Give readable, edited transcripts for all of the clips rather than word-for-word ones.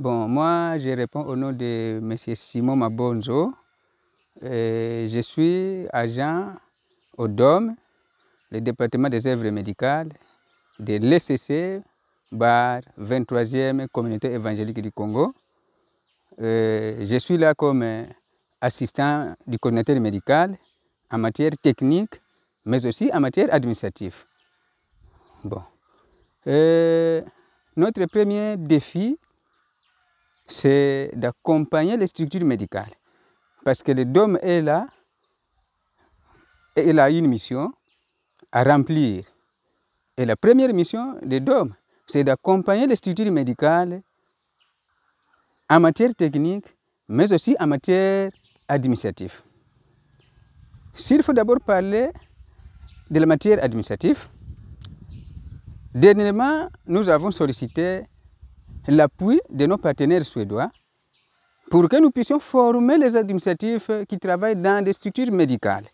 Bon, moi, je réponds au nom de M. Simon Mabonzo. Je suis agent au DOM, le département des œuvres médicales, de l'ECC, BAR, 23e Communauté évangélique du Congo. Je suis là comme assistant du coordinateur médical en matière technique, mais aussi en matière administrative. Bon. Notre premier défi, c'est d'accompagner les structures médicales. Parce que le DOM est là et il a une mission à remplir. Et la première mission du DOM, c'est d'accompagner les structures médicales en matière technique, mais aussi en matière administrative. S'il faut d'abord parler de la matière administrative, dernièrement, nous avons sollicité l'appui de nos partenaires suédois pour que nous puissions former les administratifs qui travaillent dans des structures médicales.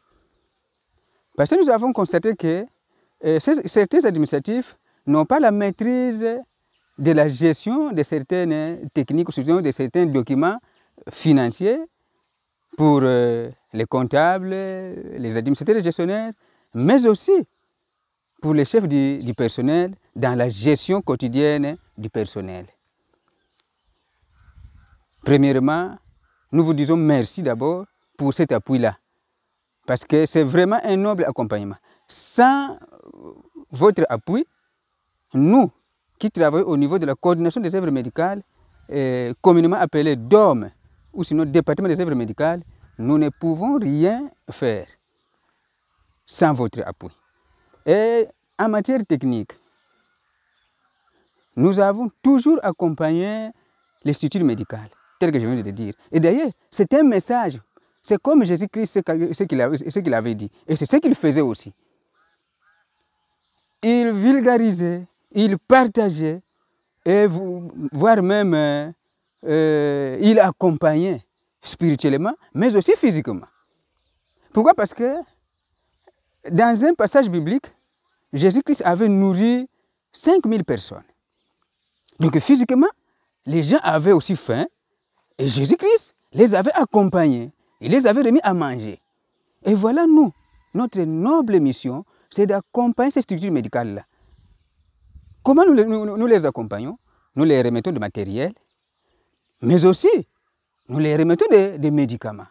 Parce que nous avons constaté que certains administratifs n'ont pas la maîtrise de la gestion de certaines techniques, de certains documents financiers pour les comptables, les administrateurs et gestionnaires, mais aussi pour les chefs du personnel dans la gestion quotidienne du personnel. Premièrement, nous vous disons merci d'abord pour cet appui-là, parce que c'est vraiment un noble accompagnement. Sans votre appui, nous qui travaillons au niveau de la coordination des œuvres médicales, communément appelé DOM, ou sinon département des œuvres médicales, nous ne pouvons rien faire sans votre appui. Et en matière technique, nous avons toujours accompagné les structures médicales, tel que je viens de le dire. Et d'ailleurs, c'est un message. C'est comme Jésus-Christ, ce qu'il avait dit. Et c'est ce qu'il faisait aussi. Il vulgarisait, il partageait, et voire même, il accompagnait spirituellement, mais aussi physiquement. Pourquoi? Parce que dans un passage biblique, Jésus-Christ avait nourri 5000 personnes. Donc physiquement, les gens avaient aussi faim, et Jésus-Christ les avait accompagnés, il les avait remis à manger. Et voilà nous, notre noble mission, c'est d'accompagner ces structures médicales-là. Comment nous les accompagnons? Nous les remettons de matériel, mais aussi nous les remettons des médicaments.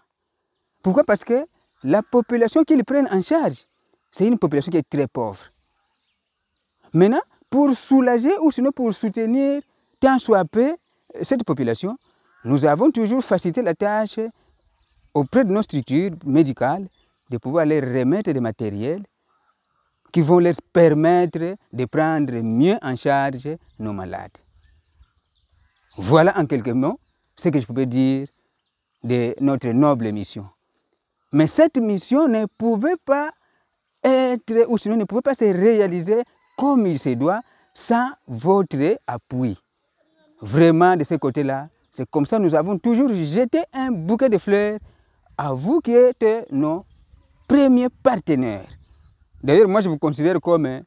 Pourquoi? Parce que la population qu'ils prennent en charge, c'est une population qui est très pauvre. Maintenant, pour soulager ou sinon pour soutenir tant soit peu cette population, nous avons toujours facilité la tâche auprès de nos structures médicales de pouvoir leur remettre des matériels qui vont leur permettre de prendre mieux en charge nos malades. Voilà en quelques mots ce que je peux dire de notre noble mission. Mais cette mission ne pouvait pas être, ou sinon ne pouvait pas se réaliser comme il se doit sans votre appui. Vraiment, de ce côté-là, c'est comme ça que nous avons toujours jeté un bouquet de fleurs à vous qui êtes nos premiers partenaires. D'ailleurs, moi, je vous considère comme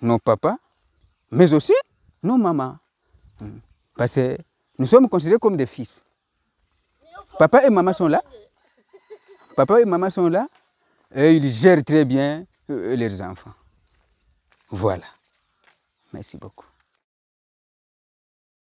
nos papas, mais aussi nos mamans. Parce que nous sommes considérés comme des fils. Papa et maman sont là. Papa et maman sont là et ils gèrent très bien leurs enfants. Voilà. Merci beaucoup.